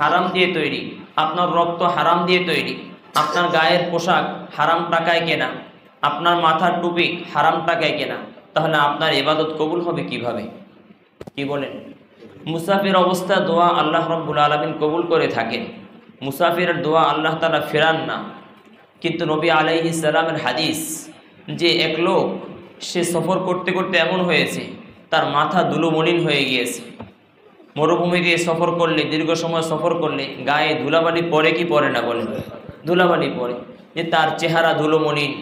হারাম দিয়ে তৈরি, আপনার রক্ত হারাম দিয়ে তৈরি, আপনার গায়ের পোশাক হারাম টাকায় কেনা, আপনার মাথার টুপি হারাম টাকায় কেনা, তাহলে আপনার ইবাদত কবুল হবে কিভাবে? কি বলেন? মুসাফির অবস্থা দোয়া আল্লাহ রাব্বুল আলামিন কবুল করে থাকেন। মুসাফিরের দোয়া আল্লাহ তাআলা ফেরান না। কিন্তু নবী আলাইহিস সালামের হাদিস যে এক লোক সে সফর করতে করতে এমন হয়েছে তার মাথা ধুলোমলিন হয়ে গিয়েছে। মরুভূমি দিয়ে সফর করলে, দীর্ঘ সময় সফর করলে গায়ে ধুলাবালি পড়ে কি পড়ে না? বলেন, ধুলাবালি পড়ে। যে তার চেহারা ধুলোমলিন,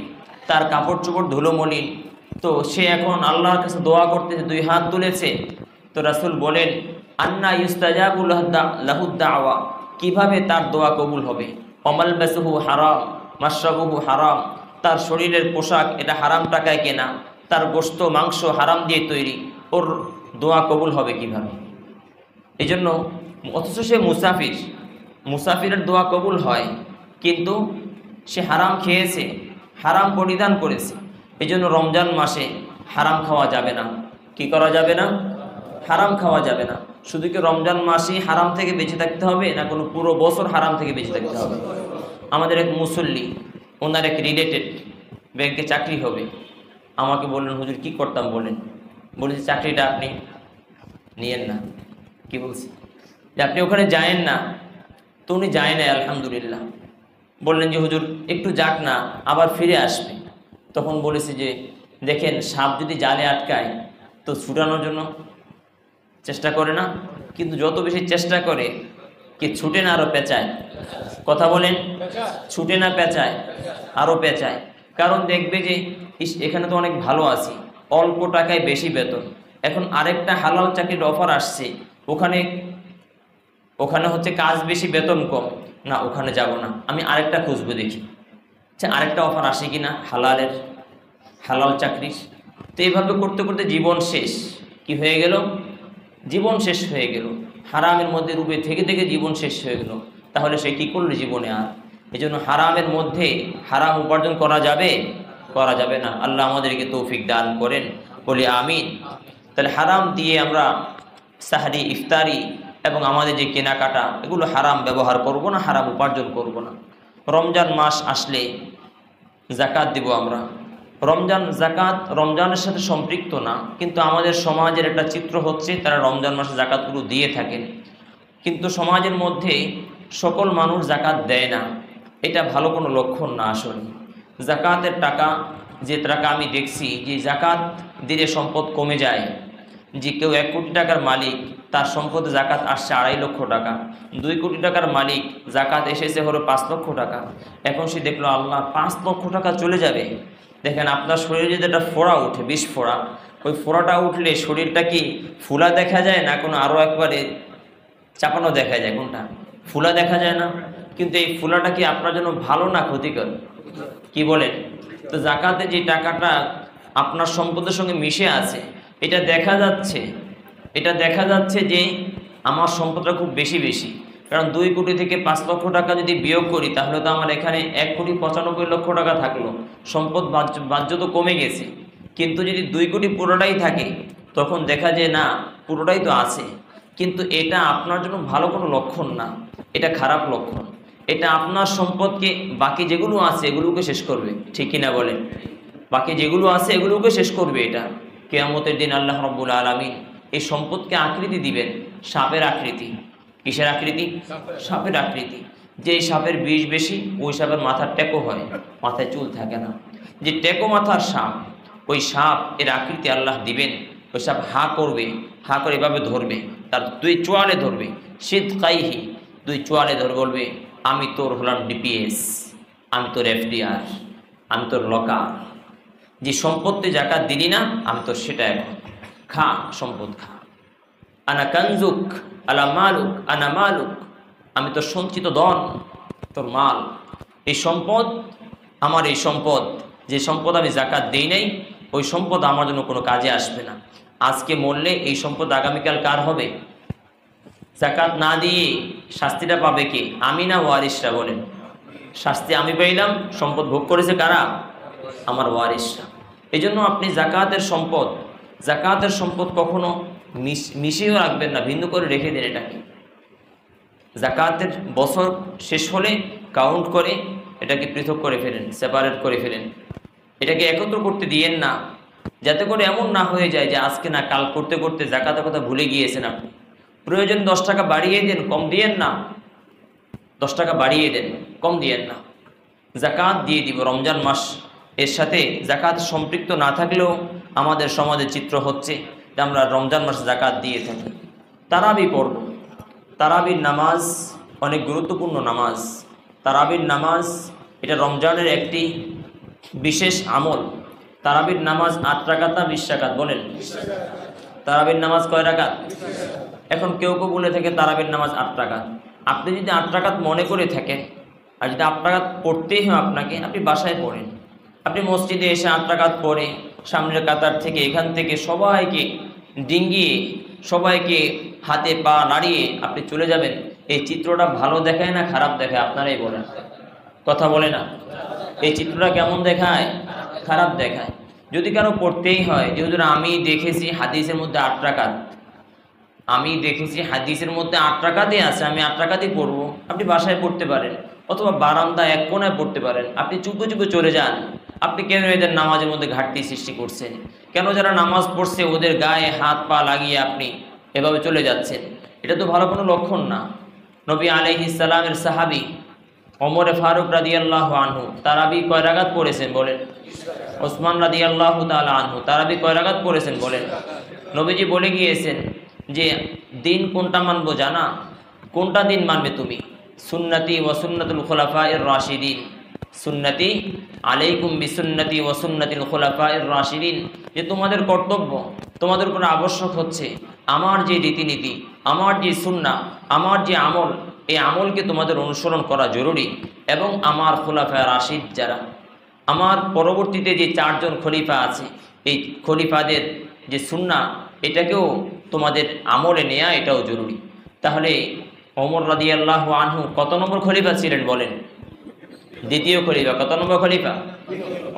তার কাপড় চোপড় ধুলোমলিন, তো সে এখন আল্লাহর কাছে দোয়া করতেছে, 2 হাত তুলেছে। তো রাসূল বলেন, আন্না ইউস্তাজাবু লাহু দাওয়া, কিভাবে তার দোয়া কবুল হবে? অমালবাসুহু হারাম, মাশরাবুহু হারাম, তার শরীরের পোশাক এটা হারাম টাকায় কেনা, তার গোশত মাংস হারাম দিয়ে তৈরি, ওর দোয়া কবুল হবে কিভাবে? এই জন্য অথচ সে মুসাফির, মুসাফিরের দোয়া কবুল হয়, কিন্তু সে হারাম খেয়েছে, হারাম পরিধান করেছে। এই জন্য রমজান মাসে হারাম খাওয়া যাবে না। কি করা যাবে না? হারাম খাওয়া যাবে না। শুধু কি রমজান মাসেই হারাম থেকে বেঁচে থাকতে হবে, না কোনো পুরো বছর হারাম থেকে বেঁচে থাকতে হবে? আমাদের এক মুসল্লি, ওনার এক রিলেটেড ব্যাংকে চাকরি হবে, আমাকে বললেন, হুজুর কি করতাম বলেন? বলেছি, চাকরিটা আপনি নিয়েন না। কি বলছি? যে আপনি ওখানে যায়েন না। তো উনি যায় না, আলহামদুলিল্লাহ। বললেন যে হুজুর একটু যাক না, আবার ফিরে আসবে। তখন বলেছি যে দেখেন, সাপ যদি জালে আটকায় তো ছুটানোর জন্য চেষ্টা করে না, কিন্তু যত বেশি চেষ্টা করে কি ছুটে না আরও পেঁচায়? কথা বলেন, ছুটে না পেঁচায়? আরও পেঁচায়। কারণ দেখবে যে এখানে তো অনেক ভালো আছি, অল্প টাকায় বেশি বেতন, এখন আরেকটা হালাল চাকরির অফার আসছে, ওখানে হচ্ছে কাজ বেশি বেতন কম, না ওখানে যাব না, আমি আরেকটা খুঁজবো, দেখি আচ্ছা আরেকটা অফার আসে কি না হালালের, হালাল চাকরির। তো এইভাবে করতে করতে জীবন শেষ। কি হয়ে গেল? জীবন শেষ হয়ে গেল। হারামের মধ্যে রূপে থেকে থেকে জীবন শেষ হয়ে গেল। তাহলে সে কী করলো জীবনে? আর এই জন্য হারামের মধ্যে হারাম উপার্জন করা যাবে? করা যাবে না। আল্লাহ আমাদেরকে তৌফিক দান করেন, বলি আমিন। তাহলে হারাম দিয়ে আমরা সাহরি, ইফতারি এবং আমাদের যে কেনাকাটা, এগুলো হারাম ব্যবহার করব না, হারাম উপার্জন করব না। রমজান মাস আসলে জাকাত দিব আমরা। জাকাত রমজানের সাথে সম্পৃক্ত না, কিন্তু আমাদের সমাজের একটা চিত্র হচ্ছে তারা রমজান মাসে জাকাতগুলো দিয়ে থাকেন, কিন্তু সমাজের মধ্যে সকল মানুষ জাকাত দেয় না। এটা ভালো কোনো লক্ষণ না। আসলে জাকাতের টাকা, যে টাকা আমি দেখছি যে জাকাত দিলে সম্পদ কমে যায়, যে কেউ 1 কোটি টাকার মালিক তার সম্পদে জাকাত আসছে 2.5 লক্ষ টাকা, 2 কোটি টাকার মালিক, জাকাত এসেছে হলো 5 লক্ষ টাকা। এখন সে দেখলো আল্লাহ 5 লক্ষ টাকা চলে যাবে। দেখেন আপনার শরীরে যদি একটা ফোড়া উঠে, 20 ফোড়া, ওই ফোড়াটা উঠলে শরীরটা কি ফুলা দেখা যায় না কোনো আরও একবারে চাপানো দেখা যায়? কোনটা? ফুলা দেখা যায় না? কিন্তু এই ফুলাটা কি আপনার জন্য ভালো না ক্ষতিকর? কি বলেন? তো জাকাতে যে টাকাটা আপনার সম্পদের সঙ্গে মিশে আছে, এটা দেখা যাচ্ছে যে আমার সম্পদটা খুব বেশি বেশি। কারণ 2 কোটি থেকে 5 লক্ষ টাকা যদি বিয়োগ করি তাহলে তো আমার এখানে 1,95,00,000 টাকা থাকলো, সম্পদ বাহ্য তো কমে গেছে। কিন্তু যদি 2 কোটি পুরোটাই থাকে তখন দেখা যায় না পুরোটাই তো আছে, কিন্তু এটা আপনার জন্য ভালো কোনো লক্ষণ না, এটা খারাপ লক্ষণ। এটা আপনার সম্পদকে বাকি যেগুলো আছে এগুলোকে শেষ করবে, ঠিক কিনা বলেন? বাকি যেগুলো আছে এগুলোকে শেষ করবে। এটা কিয়ামতের দিন আল্লাহ রাব্বুল আলামিন এই সম্পদকে আকৃতি দিবেন, সাপের আকৃতি। কিসের আকৃতি? সাপের আকৃতি। যে সাপের বিষ বেশি ওই সাপের মাথার টেকো হয়, মাথায় চুল থাকে না। যে টেকো মাথার সাপ, ওই সাপ এর আকৃতি আল্লাহ দিবেন। ওই সাপ হা করবে, হা করে এভাবে ধরবে, তার 2 চোয়ালে ধরবে, সিদকাইহি 2 চোয়ালে ধরে বলবে, আমি তোর হলাম ডিপিএস, আমি তোর এফডিআর, আমি তোর লকার। যে সম্পত্তি জাকাত দিলি না আমি তোর সেটা এখন খা, সম্পদ খা। আনা কানজুক আলা মালুক আনা মালুক, আমি তোর সঞ্চিত ধন, তোর মাল। এই সম্পদ আমার, এই সম্পদ, যে সম্পদ আমি জাকাত দেই নাই ওই সম্পদ আমার জন্য কোনো কাজে আসবে না। আজকে মরলে এই সম্পদ আগামীকাল কার হবে? জাকাত না দিয়ে শাস্তিটা পাবে কে? আমি না ওয়ারিসরা? বলেন, শাস্তি আমি পাইলাম, সম্পদ ভোগ করেছে কারা? আমার ওয়ারিসরা। এই জন্য আপনি জাকাতের সম্পদ কখনো মিশিয়েও রাখবেন না, ভিন্ন করে রেখে দেন। এটাকে জাকাতের বছর শেষ হলে কাউন্ট করে এটাকে পৃথক করে ফেলেন, সেপারেট করে ফেলেন। এটাকে একত্র করতে দিয়েন না, যাতে করে এমন না হয়ে যায় যে আজকে না কাল করতে করতে জাকাতের কথা ভুলে গিয়েছেন আপনি। প্রয়োজন 10 টাকা বাড়িয়ে দেন, কম দিয়েন না। 10 টাকা বাড়িয়ে দেন, কম দিয়েন না। জাকাত দিয়ে দিব রমজান মাস, এর সাথে জাকাত সম্পৃক্ত না থাকলেও আমাদের সমাজে চিত্র হচ্ছে যে আমরা রমজান মাসে জাকাত দিয়ে থাকি। তারাবি পড়ব। তারাবির নামাজ অনেক গুরুত্বপূর্ণ নামাজ। তারাবির নামাজ এটা রমজানের একটি বিশেষ আমল। তারাবির নামাজ 8 রাকাত না 20 রাকাত? বলেন, তারাবির নামাজ কয় রাকাত? এখন কেউ কেউ বলে থাকে তারাবির নামাজ 8 রাকাত। আপনি যদি 8 রাকাত মনে করে থাকেন, আর যদি 8 রাকাত পড়তেই হয় আপনাকে, আপনি বাসায় পড়েন। আপনি মসজিদে এসে 8 রাকাত পড়ে সামনের কাতার থেকে এখান থেকে সবাইকে ডিঙ্গিয়ে, সবাইকে হাতে পা নাড়িয়ে আপনি চলে যাবেন। এই চিত্রটা ভালো দেখায় না খারাপ দেখায়? আপনারাই বলেন, কথা বলে না। এই চিত্রটা কেমন দেখায়? খারাপ দেখায়। যদি কারো পড়তেই হয়, যেহেতু আমি দেখেছি হাদিসের মধ্যে 8 রাকাত, আমি দেখেছি হাদিসের মধ্যে 8 রাকাতই আছে, আমি 8 রাকাতই পড়বো, আপনি বাসায় পড়তে পারেন, অথবা বারান্দা এক কোণায় পড়তে পারেন। আপনি চুপে চুপে চলে যান। আপনি কেন এদের নামাজের মধ্যে ঘাটতি সৃষ্টি করছেন? কেন যারা নামাজ পড়ছে ওদের গায়ে হাত পা লাগিয়ে আপনি এভাবে চলে যাচ্ছেন? এটা তো ভালো কোনো লক্ষণ না। নবী আলাইহিস সালামের সাহাবী ওমরে ফারুক রাদিয়াল্লাহু আনহু তারাবি কয় রাকাত পড়েছেন? বলেন। ওসমান রাদিয়াল্লাহু তাআলা আনহু তারাবি কয় রাকাত পড়েছেন? বলেন। নবীজি বলে গিয়েছেন যে দিন কোনটা মানবো জানা? কোনটা দিন মানবে তুমি? সুন্নতি ওয়া সুন্নাতুল খুলাফায়ে রাশিদিন। সুন্নতি আলাইকুম বিসুন্নতি ওয়া সুন্নাতিল খুলাফায়ে রাশিদিন। যে তোমাদের কর্তব্য, তোমাদের উপর আবশ্যক হচ্ছে আমার যে রীতিনীতি, আমার যে সুন্নাহ, আমার যে আমল, এই আমলকে তোমাদের অনুসরণ করা জরুরি। এবং আমার খুলাফায়ে রাশিদ যারা, আমার পরবর্তীতে যে 4 জন খলিফা আছে, এই খলিফাদের যে সুন্নাহ এটাকেও তোমাদের আমলে নেয়া এটাও জরুরি। তাহলে ওমর রাদিয়াল্লাহু আনহু কত নম্বর খলিফা ছিলেন? বলেন। দ্বিতীয় খলিফা। কত নম্বর খলিফা?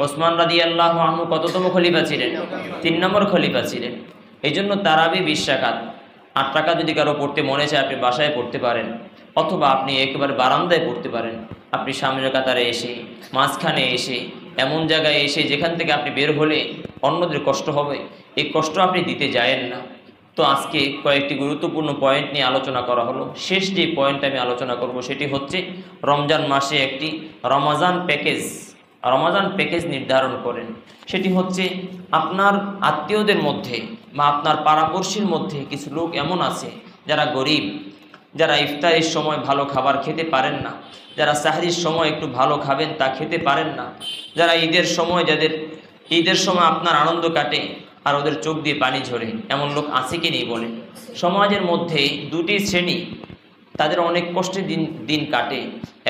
ওসমান রাদিয়াল্লাহু আনহু কততম খলিফা ছিলেন? 3 নম্বর খলিফা ছিলেন। এই জন্য তারাবি 20 রাকাত। 8 রাকাত যদি কারো পড়তে মনে চায় আপনি বাসায় পড়তে পারেন, অথবা আপনি একেবারে বারান্দায় পড়তে পারেন। আপনি সামনের কাতারে এসে, মাঝখানে এসে, এমন জায়গায় এসে যেখান থেকে আপনি বের হলে অন্যদের কষ্ট হবে, এই কষ্ট আপনি দিতে যায়েন না। তো আজকে কয়েকটি গুরুত্বপূর্ণ পয়েন্ট নিয়ে আলোচনা করা হলো। শেষ যে পয়েন্ট আমি আলোচনা করব সেটি হচ্ছে রমজান মাসে একটি রমাজান প্যাকেজ নির্ধারণ করেন। সেটি হচ্ছে আপনার আত্মীয়দের মধ্যে বা আপনার পাড়াপড়শির মধ্যে কিছু লোক এমন আছে যারা গরিব, যারা ইফতারের সময় ভালো খাবার খেতে পারেন না, যারা সাহরির সময় একটু ভালো খাবেন তা খেতে পারেন না, যারা ঈদের সময়, যাদের ঈদের সময় আপনার আনন্দ কাটে আর ওদের চোখ দিয়ে পানি ঝরে, এমন লোক আছে কি নেই বলেন? সমাজের মধ্যে দুটি শ্রেণী, তাদের অনেক কষ্টে দিন কাটে।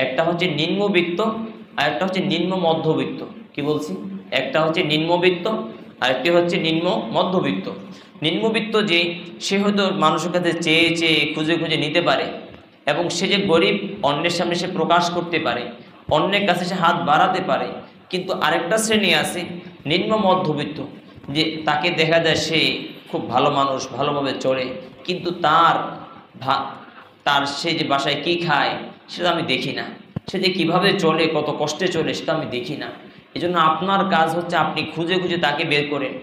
একটা হচ্ছে নিম্নবিত্ত আর একটা হচ্ছে নিম্ন মধ্যবিত্ত। কি বলছি? একটা হচ্ছে নিম্নবিত্ত আর একটি হচ্ছে নিম্ন মধ্যবিত্ত। নিম্নবিত্ত যে, সে হয়তো মানুষের কাছে চেয়ে চেয়ে খুঁজে খুঁজে নিতে পারে এবং সে যে গরিব অন্যের সামনে সে প্রকাশ করতে পারে, অন্যের কাছে সে হাত বাড়াতে পারে। কিন্তু আরেকটা শ্রেণী আছে নিম্ন মধ্যবিত্ত, যে তাকে দেখা যায় সে খুব ভালো মানুষ, ভালোভাবে চলে, কিন্তু তার সে যে বাসায় কি খায় সেটা আমি দেখি না, সে যে কীভাবে চলে, কত কষ্টে চলে, সেটা আমি দেখি না। এই জন্য আপনার কাজ হচ্ছে আপনি খুঁজে খুঁজে তাকে বের করেন,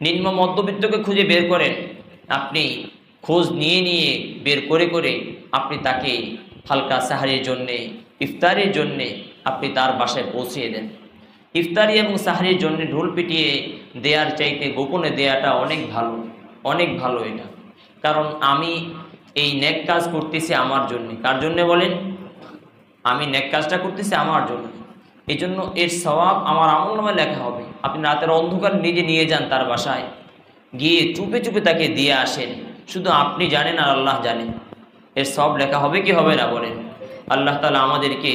নিম্ন মধ্যবিত্তকে খুঁজে বের করেন, আপনি খোঁজ নিয়ে নিয়ে বের করে করে আপনি তাকে হালকা সাহারির জন্যে, ইফতারির জন্যে আপনি তার বাসায় পৌঁছিয়ে দেন। ইফতারি এবং সাহারির জন্য ঢোল পিটিয়ে দেয়ার চাইতে গোপনে দেয়াটা অনেক ভালো, অনেক ভালো এটা। কারণ আমি এই নেক কাজ করতেছি আমার জন্যে। কার জন্যে বলেন? আমি নেক কাজটা করতেছি আমার জন্য, এই জন্য এর সওয়াব আমার আমলনামায় লেখা হবে। আপনি রাতের অন্ধকার নিজে নিয়ে যান তার বাসায়, গিয়ে চুপে চুপে তাকে দিয়ে আসেন, শুধু আপনি জানেন আর আল্লাহ জানেন, এর সওয়াব লেখা হবে কি হবে না বলেন? আল্লাহ তাআলা আমাদেরকে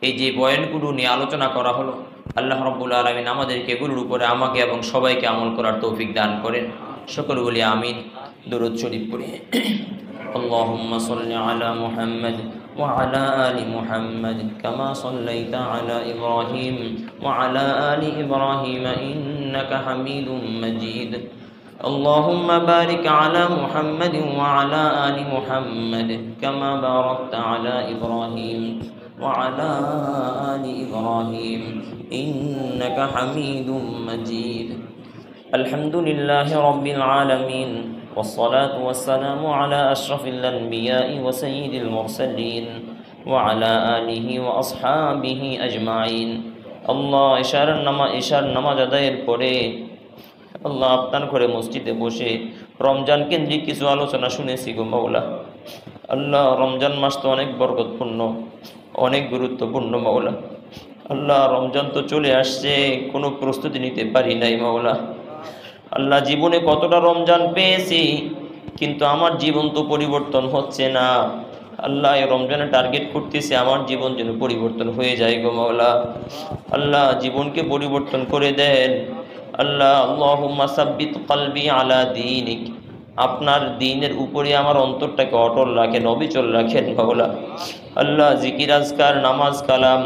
এই যে বয়ানগুলো নিয়ে আলোচনা করা হলো, আল্লাহ রাব্বুল আলামিন আমাদেরকে এগুলোর উপরে আমাকে এবং সবাইকে আমল করার তৌফিক দান করেন। সকল বলি আমিন। দুরূদ শরীফ পড়ি। আল্লাহুম্মা সাল্লি আলা মুহাম্মাদ ওয়া আলা আলি মুহাম্মাদ কামা সাল্লাইতা আলা ইব্রাহিম ওয়া আলা আলি ইব্রাহিম ইন্নাকা হামিদুম মাজিদ। اللهم بارك على محمد وعلى آل محمد كما باركت على إبراهيم وعلى آل إبراهيم إنك حميد مجيد. الحمد لله رب العالمين والصلاة والسلام على أشرف الأنبياء وسيد المرسلين وعلى آله وأصحابه أجمعين. الله إشار نماز আদায়ের পরে আল্লাহ আপনার ঘরে মসজিদে বসে রমজান কেন্দ্রিক কিছু আলোচনা শুনেছি গো মাওলা। আল্লাহ, রমজান মাস তো অনেক বরকতপূর্ণ, অনেক গুরুত্বপূর্ণ মাওলা। আল্লাহ, রমজান তো চলে আসছে, কোনো প্রস্তুতি নিতে পারি নাই মাওলা। আল্লাহ, জীবনে কতটা রমজান পেয়েছি, কিন্তু আমার জীবন তো পরিবর্তন হচ্ছে না। আল্লাহ, এই রমজানে টার্গেট করতেছি আমার জীবন যেন পরিবর্তন হয়ে যায় গো মাওলা। আল্লাহ, জীবনকে পরিবর্তন করে দেন আল্লাহ। আল্লাহুম্মা সাব্বিত কলবি আলা দীনিক, আপনার দ্বীনের উপরে আমার অন্তরটাকে অটল রাখেন, অবিচল রাখেন মাওলা। আল্লাহ, জিকির আজকার, নামাজ কালাম,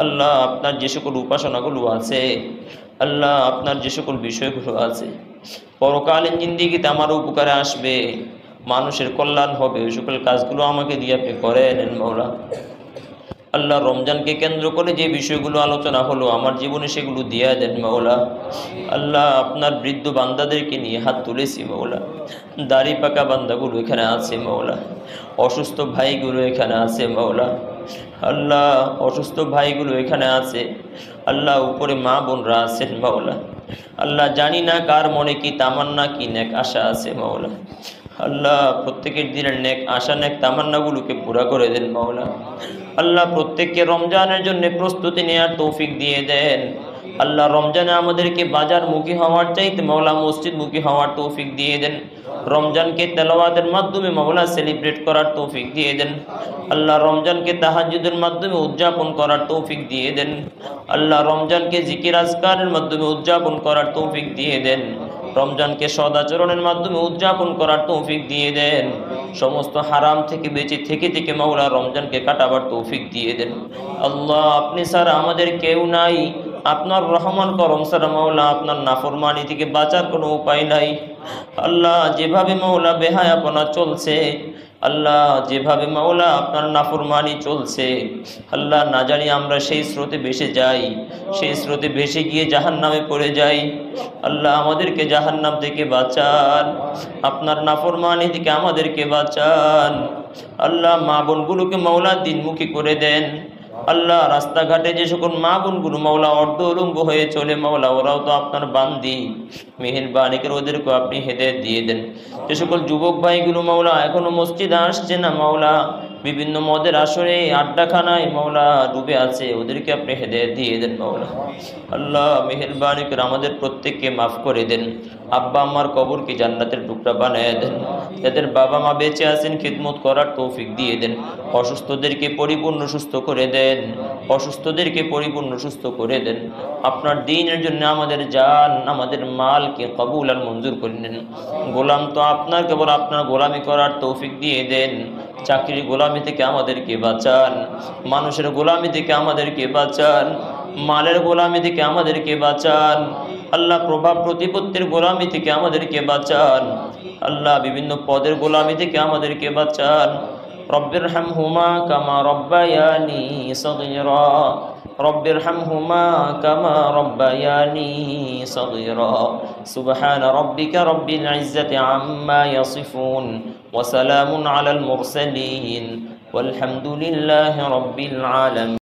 আল্লাহ আপনার যে সকল উপাসনাগুলো আছে, আল্লাহ আপনার যে সকল বিষয়গুলো আছে পরকালীন জিন্দেগিতে আমার উপকারে আসবে, মানুষের কল্যাণ হবে, ওই সকল কাজগুলো আমাকে দিয়ে আপনি করে নেন মাওলা। আল্লাহ, রমজানকে কেন্দ্র করে যে বিষয়গুলো আলোচনা হলো আমার জীবনে সেগুলো দিয়ে দেন মাওলা। আল্লাহ, আপনার বৃদ্ধ বান্দাদেরকে নিয়ে হাত তুলেছি মাওলা। দাড়ি পাকা বান্দাগুলো এখানে আছে মাওলা, অসুস্থ ভাইগুলো এখানে আছে মাওলা। আল্লাহ, অসুস্থ ভাইগুলো এখানে আছে আল্লাহ, উপরে মা বোনরা আছেন মাওলা। আল্লাহ, জানি না কার মনে কি তামান্না, কি নেক আশা আছে মাওলা। আল্লাহ, প্রত্যেকের দিনের নেক আশা, নেক তামান্নাগুলোকে পুরা করে দেন মাওলা। আল্লাহ, প্রত্যেককে রমজানের জন্য প্রস্তুতি নেওয়ার তৌফিক দিয়ে দেন আল্লাহ। রমজানে আমাদেরকে বাজারমুখী হওয়ার চাইতে মাওলা মসজিদমুখী হওয়ার তৌফিক দিয়ে দেন। রমজানকে তেলাওয়াতের মাধ্যমে মাওলা সেলিব্রেট করার তৌফিক দিয়ে দেন আল্লাহ। রমজানকে তাহাজ্জুদের মাধ্যমে উদযাপন করার তৌফিক দিয়ে দেন আল্লাহ। রমজানকে জিকির আজকারের মাধ্যমে উদযাপন করার তৌফিক দিয়ে দেন। রমজানকে সদাচরণের মাধ্যমে উদযাপন করার তৌফিক দিয়ে দেন। সমস্ত হারাম থেকে বেঁচে থেকে মাওলা রমজানকে কাটাবার তৌফিক দিয়ে দেন আল্লাহ। আপনি ছাড়া আমাদের কেউ নাই, আপনার রহমান করম ছাড়া মাওলা আপনার নাফরমানি থেকে বাঁচার কোনো উপায় নাই আল্লাহ। যেভাবে মাওলা বেহায়াপনা চলছে আল্লাহ, যেভাবে মাওলা আপনার নাফরমানি চলছে আল্লাহ, না জানি আমরা সেই স্রোতে ভেসে যাই, সেই স্রোতে ভেসে গিয়ে জাহান্নামে পড়ে যাই আল্লাহ। আমাদেরকে জাহান্নাম থেকে বাঁচান, আপনার নাফরমানি থেকে আমাদেরকে বাঁচান আল্লাহ। মা বোনগুলোকে মাওলা দিনমুখী করে দেন আল্লাহ রাস্তাঘাটে যে সকল মা বোনগুলো মাওলা অর্ধ উলঙ্গ হয়ে চলে মাওলা, ওরাও তো আপনার বান্দি, মেহেরবানি করে ওদেরকে আপনি হেদায়েত দিয়ে দেন। যে সকল যুবক ভাইগুলো মাওলা এখনো মসজিদে আসছে না মাওলা, বিভিন্ন মদের আসরে আড্ডাখানায় মাওলা ডুবে আছে, ওদেরকে আপনি হেদায়েত দিয়ে দেন মাওলা। আল্লাহ মেহেরবানি করে আমাদের প্রত্যেককে মাফ করে দেন। আব্বা আম্মার কবরকে জান্নাতের টুকরা বানিয়ে দেন। যাদের বাবা মা বেঁচে আছেন খিদমত করার তৌফিক দিয়ে দেন। অসুস্থদেরকে পরিপূর্ণ সুস্থ করে দেন, অসুস্থদেরকে পরিপূর্ণ সুস্থ করে দেন। আপনার দ্বীনের জন্য আমাদের জান আমাদের মালকে কবুল আর মঞ্জুর করে নেন। গোলাম তো আপনার, কেবল আপনার গোলামি করার তৌফিক দিয়ে দেন। চাকরির গোলামি থেকে আমাদেরকে বাঁচান, মানুষের গোলামি থেকে আমাদেরকে বাঁচান, মালের গোলামি থেকে আমাদেরকে বাঁচান। আল্লাহ প্রভাব প্রতিপত্তির গোলামি থেকে আমাদেরকে বাঁচান। আল্লাহ বিভিন্ন পদের গোলামি থেকে আমাদেরকে বাঁচান। রব্বিরহামহুমা কামা রব্বায়ানি সগীরা, রব্বিরহামহুমা কামা রব্বায়ানি সগীরা। সুবহানা রাব্বিকা রাব্বিল ইজ্জাতি আম্মা ইয়াসিফুন ওয়া সালামুন আলাল মুরসালিন ওয়ালহামদুলিল্লাহি রাব্বিল আলামিন।